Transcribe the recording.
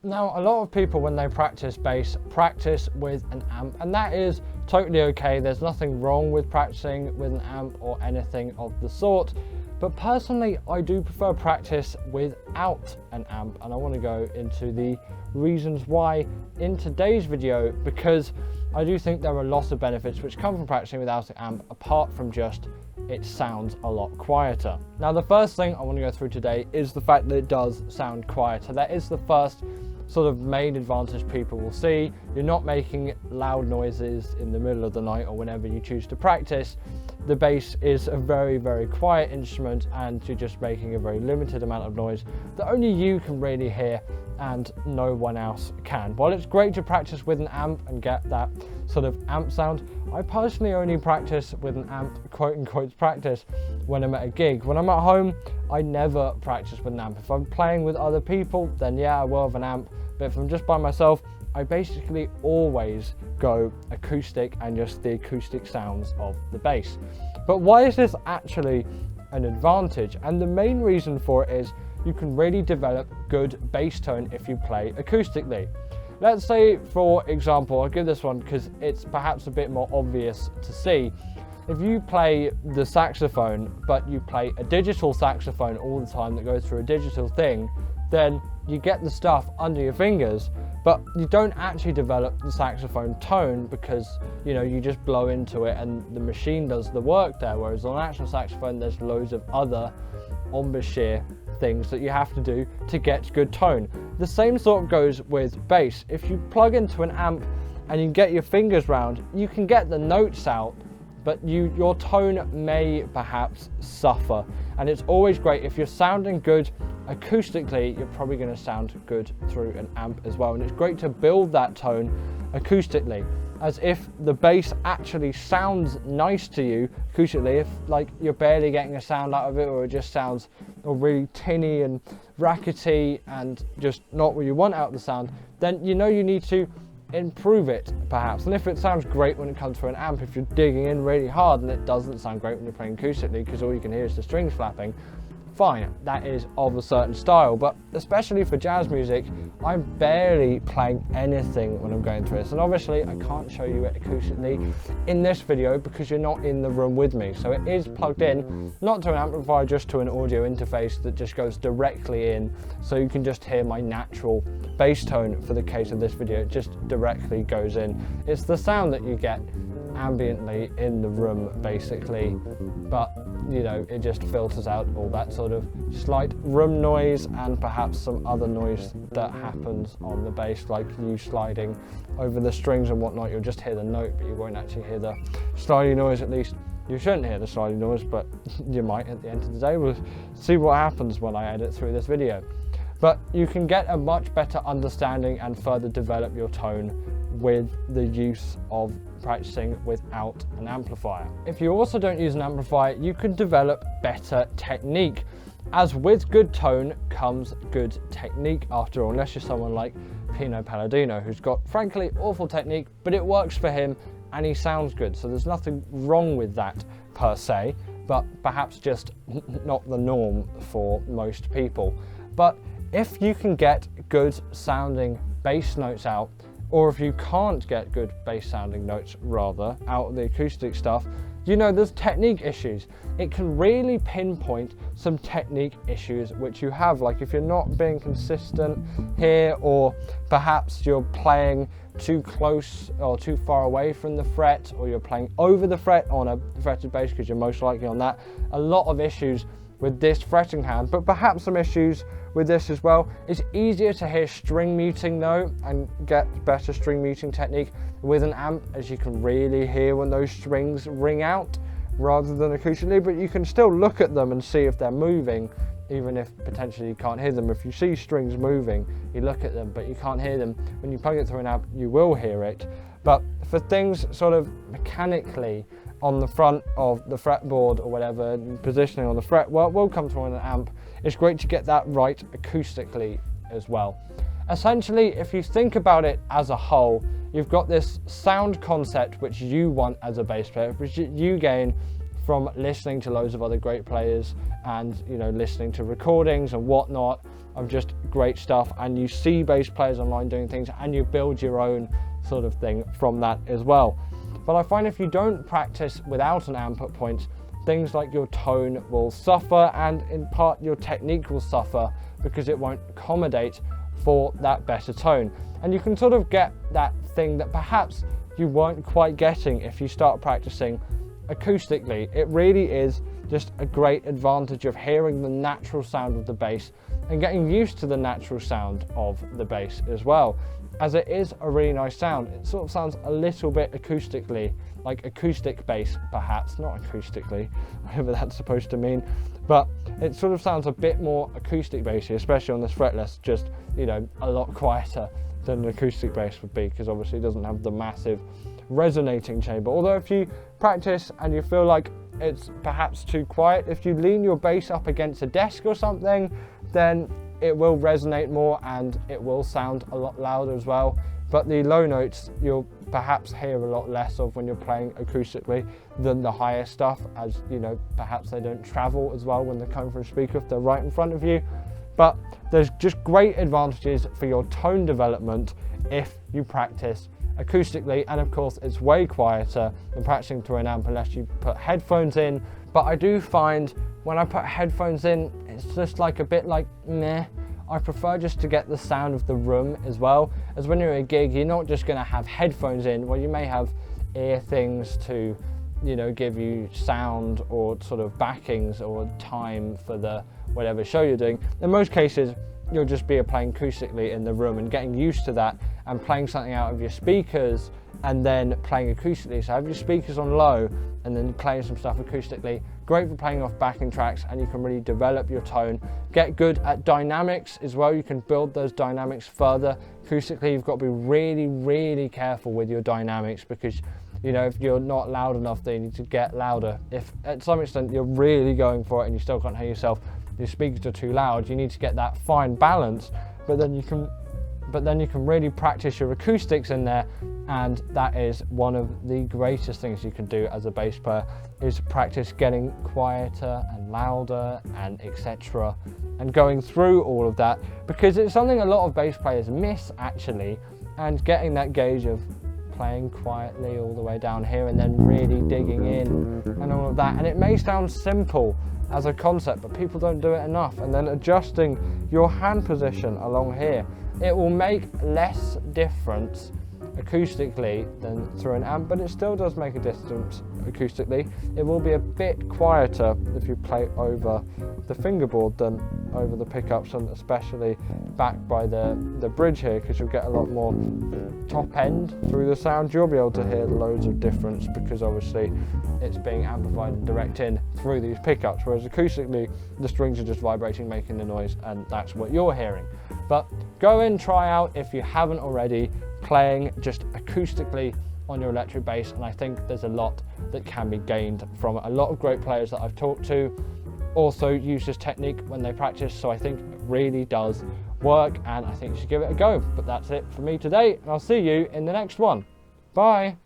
Now, a lot of people, when they practice bass, practice with an amp, and that is totally okay. There's nothing wrong with practicing with an amp or anything of the sort. But personally, I do prefer practice without an amp, and I want to go into the reasons why in today's video, because I do think there are lots of benefits which come from practicing without an amp, apart from just it sounds a lot quieter. Now, the first thing I want to go through today is the fact that it does sound quieter. That is the first sort of main advantage people will see. You're not making loud noises in the middle of the night or whenever you choose to practice. The bass is a very, very quiet instrument, and you're just making a very limited amount of noise that only you can really hear and no one else can. While it's great to practice with an amp and get that sort of amp sound, I personally only practice with an amp, quote unquote practice, when I'm at a gig. When I'm at home, I never practice with an amp. If I'm playing with other people, then yeah, I will have an amp. But if I'm just by myself, I basically always go acoustic and just the acoustic sounds of the bass. But why is this actually an advantage? And the main reason for it is you can really develop good bass tone if you play acoustically. Let's say, for example, I'll give this one because it's perhaps a bit more obvious to see. If you play the saxophone, but you play a digital saxophone all the time that goes through a digital thing, then you get the stuff under your fingers, but you don't actually develop the saxophone tone because, you know, you just blow into it and the machine does the work there. Whereas on an actual saxophone, there's loads of other embouchure things that you have to do to get good tone. The same sort of goes with bass. If you plug into an amp and you get your fingers round, you can get the notes out, but your tone may perhaps suffer. And it's always great if you're sounding good acoustically, you're probably going to sound good through an amp as well. And it's great to build that tone acoustically, as if the bass actually sounds nice to you acoustically. If like you're barely getting a sound out of it, or it just sounds really tinny and rackety and just not what you want out of the sound, then you know you need to improve it perhaps. And if it sounds great when it comes through an amp, if you're digging in really hard and it doesn't sound great when you're playing acoustically because all you can hear is the strings flapping, fine, that is of a certain style. But especially for jazz music, I'm barely playing anything when I'm going through this, and obviously I can't show you it acoustically in this video because you're not in the room with me. So it is plugged in, not to an amplifier, just to an audio interface that just goes directly in, so you can just hear my natural bass tone. For the case of this video, it just directly goes in. It's the sound that you get ambiently in the room basically, but you know, it just filters out all that sort of slight room noise and perhaps some other noise that happens on the bass, like you sliding over the strings and whatnot. You'll just hear the note, but you won't actually hear the sliding noise. At least you shouldn't hear the sliding noise, but you might at the end of the day. We'll see what happens when I edit through this video. But you can get a much better understanding and further develop your tone with the use of practicing without an amplifier. If you also don't use an amplifier, you can develop better technique, as with good tone comes good technique after all, unless you're someone like Pino Palladino, who's got frankly awful technique, but it works for him and he sounds good. So there's nothing wrong with that per se, but perhaps just not the norm for most people. But if you can get good sounding bass notes out, or if you can't get good bass sounding notes rather out of the acoustic stuff, you know, there's technique issues. It can really pinpoint some technique issues which you have, like if you're not being consistent here, or perhaps you're playing too close or too far away from the fret, or you're playing over the fret on a fretted bass, because you're most likely on that. A lot of issues with this fretting hand, but perhaps some issues with this as well. It's easier to hear string muting though, and get better string muting technique with an amp, as you can really hear when those strings ring out rather than acoustically. But you can still look at them and see if they're moving, even if potentially you can't hear them. If you see strings moving, you look at them but you can't hear them. When you plug it through an amp, you will hear it. But for things sort of mechanically on the front of the fretboard or whatever, positioning on the fret, well, will come through on an amp. It's great to get that right acoustically as well. Essentially, if you think about it as a whole, you've got this sound concept which you want as a bass player, which you gain from listening to loads of other great players and, you know, listening to recordings and whatnot of just great stuff, and you see bass players online doing things, and you build your own sort of thing from that as well. But I find if you don't practice without an amp at points, things like your tone will suffer, and in part your technique will suffer because it won't accommodate for that better tone. And you can sort of get that thing that perhaps you weren't quite getting if you start practicing acoustically. It really is just a great advantage of hearing the natural sound of the bass and getting used to the natural sound of the bass as well, as it is a really nice sound. It sort of sounds a little bit acoustically, like acoustic bass perhaps, not acoustically, whatever that's supposed to mean, but it sort of sounds a bit more acoustic bassy, especially on this fretless, just, you know, a lot quieter than an acoustic bass would be, because obviously it doesn't have the massive resonating chamber. Although if you practice and you feel like it's perhaps too quiet, if you lean your bass up against a desk or something, then it will resonate more and it will sound a lot louder as well. But the low notes you'll perhaps hear a lot less of when you're playing acoustically than the higher stuff, as you know, perhaps they don't travel as well when they're coming from a speaker if they're right in front of you. But there's just great advantages for your tone development if you practice acoustically, and of course it's way quieter than practicing through an amp unless you put headphones in. But I do find when I put headphones in, it's just like a bit like meh. I prefer just to get the sound of the room as well, as when you're at a gig you're not just going to have headphones in. Well, you may have ear things to, you know, give you sound or sort of backings or time for the whatever show you're doing. In most cases you'll just be playing acoustically in the room and getting used to that, and playing something out of your speakers and then playing acoustically. So have your speakers on low and then playing some stuff acoustically. Great for playing off backing tracks, and you can really develop your tone. Get good at dynamics as well. You can build those dynamics further. Acoustically, you've got to be really, really careful with your dynamics, because you know, if you're not loud enough, then you need to get louder. If at some extent you're really going for it and you still can't hear yourself, your speakers are too loud, you need to get that fine balance. But then you can really practice your acoustics in there, and that is one of the greatest things you can do as a bass player, is practice getting quieter and louder and etc., and going through all of that, because it's something a lot of bass players miss actually, and getting that gauge of playing quietly all the way down here and then really digging in and all of that. And it may sound simple as a concept, but people don't do it enough. And then adjusting your hand position along here, it will make less difference acoustically than through an amp, but it still does make a difference acoustically. It will be a bit quieter if you play over the fingerboard than over the pickups, and especially back by the bridge here, because you'll get a lot more top end through the sound. You'll be able to hear loads of difference because obviously it's being amplified direct in through these pickups, whereas acoustically the strings are just vibrating, making the noise, and that's what you're hearing. But go and try out, if you haven't already, playing just acoustically on your electric bass, and I think there's a lot that can be gained from it. A lot of great players that I've talked to also use this technique when they practice, so I think it really does work, and I think you should give it a go. But that's it for me today, and I'll see you in the next one. Bye.